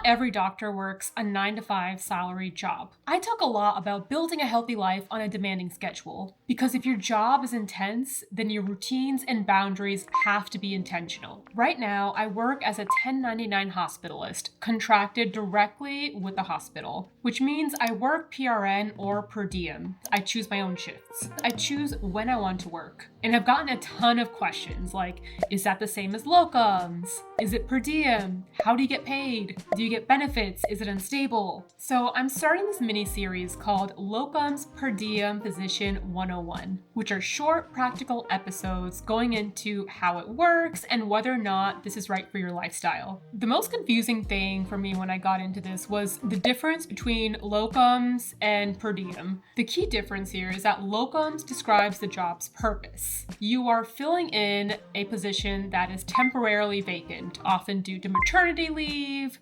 every doctor works a 9 to 5 salary job. I talk a lot about building a healthy life on a demanding schedule, because if your job is intense, then your routines and boundaries have to be intentional. Right now, I work as a 1099 hospitalist, contracted directly with the hospital, which means I work PRN or per diem. I choose my own shifts. I choose when I want to work. And I've gotten a ton of questions like, is that the same as locums? Is it per diem? How do you get paid? Do you get benefits? Is it unstable? So I'm starting this mini-series called Locums Per Diem Physician 101, which are short, practical episodes going into how it works and whether or not this is right for your lifestyle. The most confusing thing for me when I got into this was the difference between locums and per diem. The key difference here is that locums describes the job's purpose. You are filling in a position that is temporarily vacant, often due to maternity leave,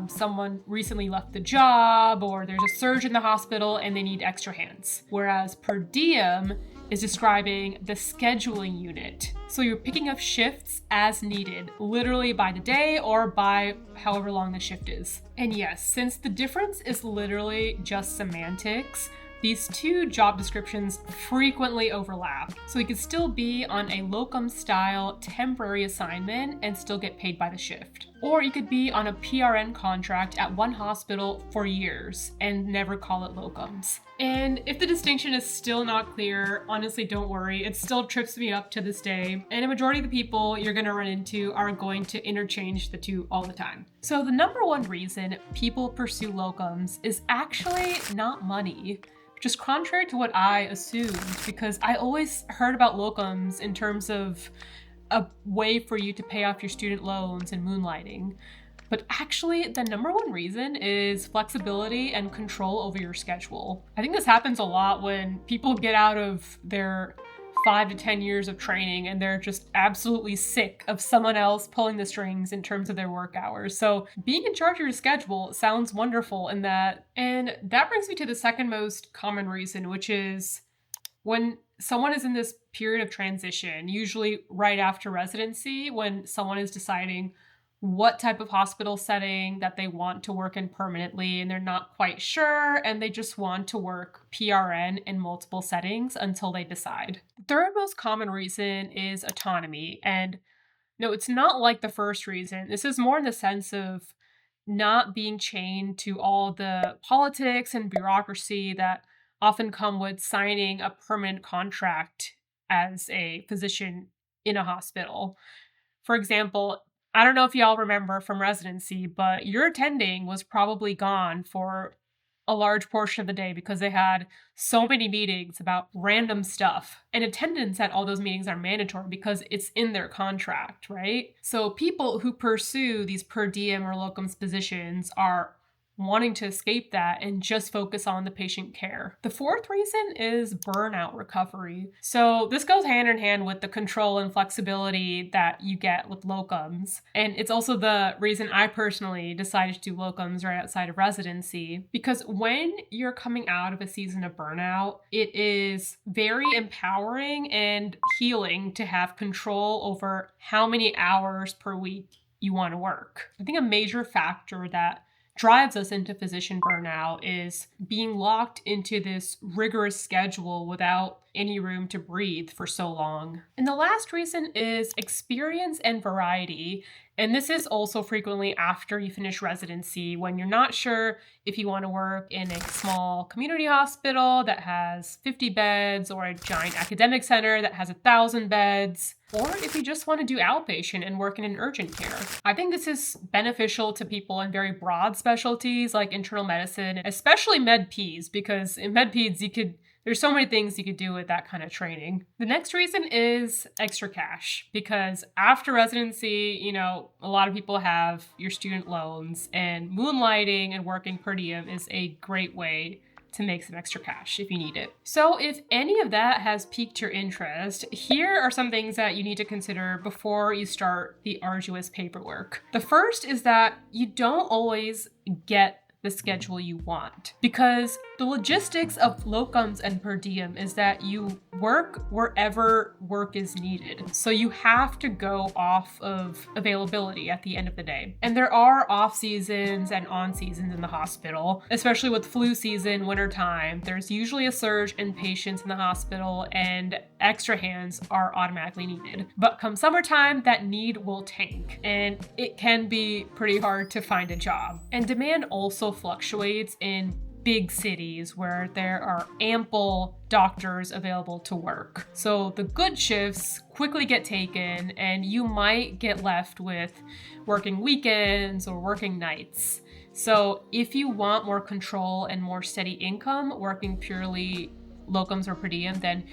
someone recently left the job, or there's a surge in the hospital and they need extra hands. Whereas per diem is describing the scheduling unit. So you're picking up shifts as needed, literally by the day or by however long the shift is. And yes, since the difference is literally just semantics, these two job descriptions frequently overlap, so you could still be on a locum-style temporary assignment and still get paid by the shift. Or you could be on a PRN contract at one hospital for years and never call it locums. And if the distinction is still not clear, honestly, don't worry. It still trips me up to this day. And a majority of the people you're going to run into are going to interchange the two all the time. So the number one reason people pursue locums is actually not money. Just contrary to what I assumed, because I always heard about locums in terms of a way for you to pay off your student loans and moonlighting. But actually, the number one reason is flexibility and control over your schedule. I think this happens a lot when people get out of their 5 to 10 years of training and they're just absolutely sick of someone else pulling the strings in terms of their work hours. So being in charge of your schedule sounds wonderful in that. And that brings me to the second most common reason, which is when someone is in this period of transition, usually right after residency, when someone is deciding what type of hospital setting that they want to work in permanently, and they're not quite sure, and they just want to work PRN in multiple settings until they decide. The third most common reason is autonomy. And no, it's not like the first reason. This is more in the sense of not being chained to all the politics and bureaucracy that often come with signing a permanent contract as a physician in a hospital. For example, I don't know if y'all remember from residency, but your attending was probably gone for a large portion of the day because they had so many meetings about random stuff. And attendance at all those meetings are mandatory because it's in their contract, right? So people who pursue these per diem or locums positions are wanting to escape that and just focus on the patient care. The fourth reason is burnout recovery. So this goes hand in hand with the control and flexibility that you get with locums. And it's also the reason I personally decided to do locums right outside of residency, because when you're coming out of a season of burnout, it is very empowering and healing to have control over how many hours per week you want to work. I think a major factor that drives us into physician burnout is being locked into this rigorous schedule without any room to breathe for so long. And the last reason is experience and variety. And this is also frequently after you finish residency, when you're not sure if you want to work in a small community hospital that has 50 beds or a giant academic center that has 1,000 beds, or if you just want to do outpatient and work in an urgent care. I think this is beneficial to people in very broad specialties like internal medicine, especially med-peds, because in med-peds there's so many things you could do with that kind of training. The next reason is extra cash, because after residency, a lot of people have your student loans, and moonlighting and working per diem is a great way to make some extra cash if you need it. So if any of that has piqued your interest, here are some things that you need to consider before you start the arduous paperwork. The first is that you don't always get the schedule you want. Because the logistics of locums and per diem is that you work wherever work is needed. So you have to go off of availability at the end of the day. And there are off seasons and on seasons in the hospital, especially with flu season, wintertime. There's usually a surge in patients in the hospital and extra hands are automatically needed. But come summertime, that need will tank and it can be pretty hard to find a job. And demand also fluctuates in big cities where there are ample doctors available to work. So the good shifts quickly get taken and you might get left with working weekends or working nights. So if you want more control and more steady income working purely locums or per diem, then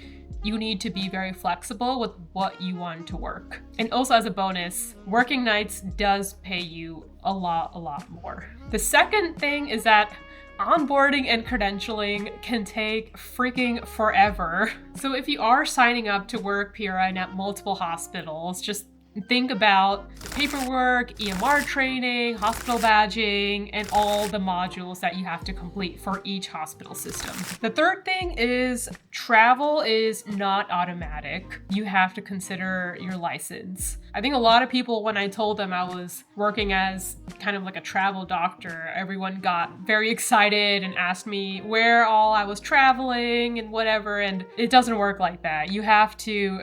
you need to be very flexible with what you want to work. And also as a bonus, working nights does pay you a lot more. The second thing is that onboarding and credentialing can take freaking forever. So if you are signing up to work PRN at multiple hospitals, just think about paperwork, EMR training, hospital badging, and all the modules that you have to complete for each hospital system. The third thing is travel is not automatic. You have to consider your license. I think a lot of people, when I told them I was working as kind of like a travel doctor, everyone got very excited and asked me where all I was traveling and whatever, and it doesn't work like that. You have to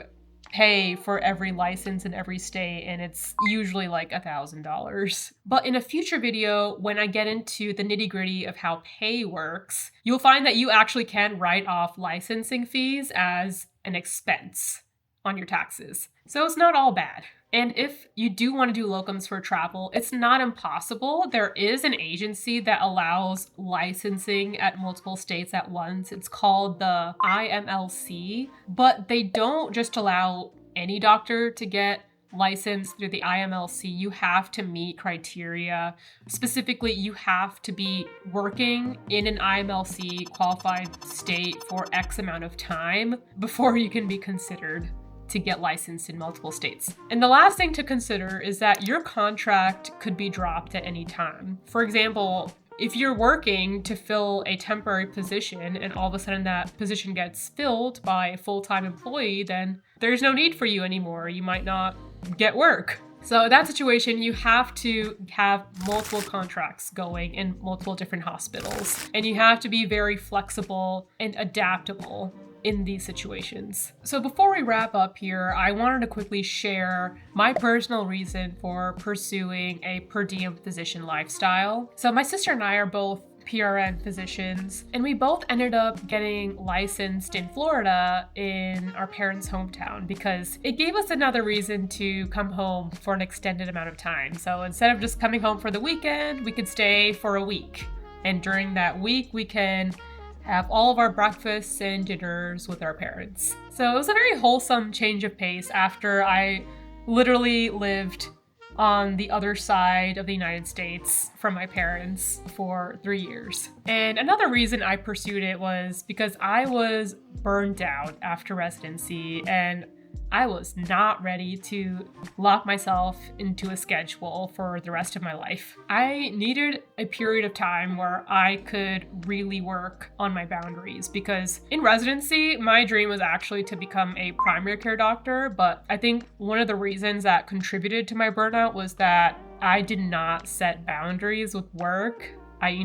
pay for every license in every state, and it's usually like $1,000. But in a future video, when I get into the nitty-gritty of how pay works, you'll find that you actually can write off licensing fees as an expense on your taxes. So it's not all bad. And if you do want to do locums for travel, it's not impossible. There is an agency that allows licensing at multiple states at once. It's called the IMLC, but they don't just allow any doctor to get licensed through the IMLC. You have to meet criteria. Specifically, you have to be working in an IMLC qualified state for X amount of time before you can be considered to get licensed in multiple states. And the last thing to consider is that your contract could be dropped at any time. For example, if you're working to fill a temporary position and all of a sudden that position gets filled by a full-time employee, then there's no need for you anymore. You might not get work. So in that situation, you have to have multiple contracts going in multiple different hospitals, and you have to be very flexible and adaptable in these situations. So before we wrap up here, I wanted to quickly share my personal reason for pursuing a per diem physician lifestyle. So my sister and I are both PRN physicians, and we both ended up getting licensed in Florida in our parents' hometown because it gave us another reason to come home for an extended amount of time. So instead of just coming home for the weekend, we could stay for a week. And during that week, we can have all of our breakfasts and dinners with our parents. So it was a very wholesome change of pace after I literally lived on the other side of the United States from my parents for 3 years. And another reason I pursued it was because I was burned out after residency and I was not ready to lock myself into a schedule for the rest of my life. I needed a period of time where I could really work on my boundaries because in residency, my dream was actually to become a primary care doctor. But I think one of the reasons that contributed to my burnout was that I did not set boundaries with work. I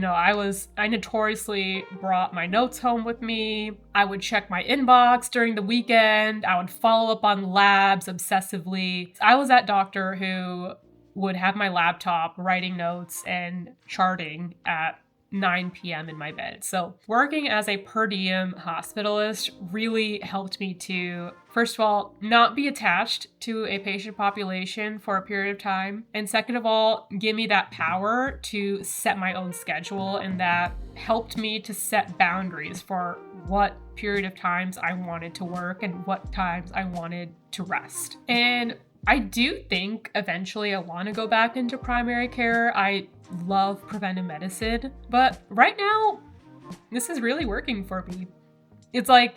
notoriously brought my notes home with me. I would check my inbox during the weekend. I would follow up on labs obsessively. I was that doctor who would have my laptop writing notes and charting at 9 p.m. in my bed. So working as a per diem hospitalist really helped me to, first of all, not be attached to a patient population for a period of time. And second of all, give me that power to set my own schedule. And that helped me to set boundaries for what period of times I wanted to work and what times I wanted to rest. And I do think eventually I want to go back into primary care. I love preventive medicine, but right now, this is really working for me. It's like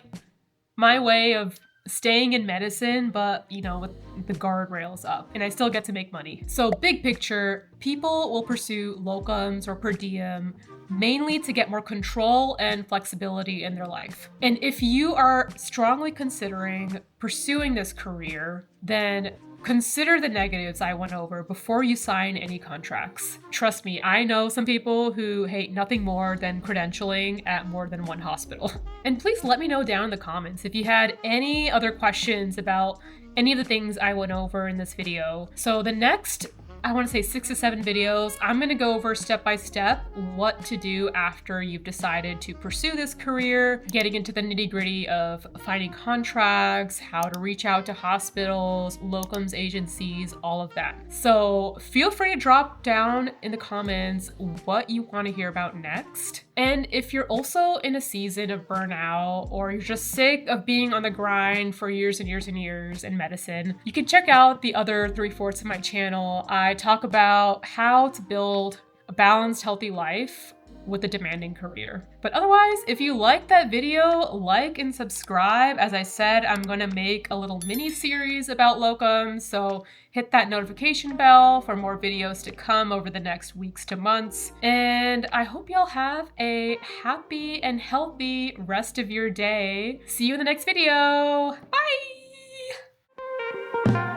my way of staying in medicine, but with the guardrails up, and I still get to make money. So big picture, people will pursue locums or per diem mainly to get more control and flexibility in their life. And if you are strongly considering pursuing this career, then consider the negatives I went over before you sign any contracts. Trust me, I know some people who hate nothing more than credentialing at more than one hospital. And please let me know down in the comments if you had any other questions about any of the things I went over in this video. So the next, I want to say 6 to 7 videos, I'm going to go over step by step what to do after you've decided to pursue this career, getting into the nitty-gritty of finding contracts, how to reach out to hospitals, locums agencies, all of that. So feel free to drop down in the comments what you want to hear about next. And if you're also in a season of burnout, or you're just sick of being on the grind for years and years and years in medicine, you can check out the other 3/4 of my channel. I talk about how to build a balanced, healthy life with a demanding career. But otherwise, if you like that video, like and subscribe. As I said, I'm gonna make a little mini series about locums, so hit that notification bell for more videos to come over the next weeks to months. And I hope y'all have a happy and healthy rest of your day. See you in the next video. Bye!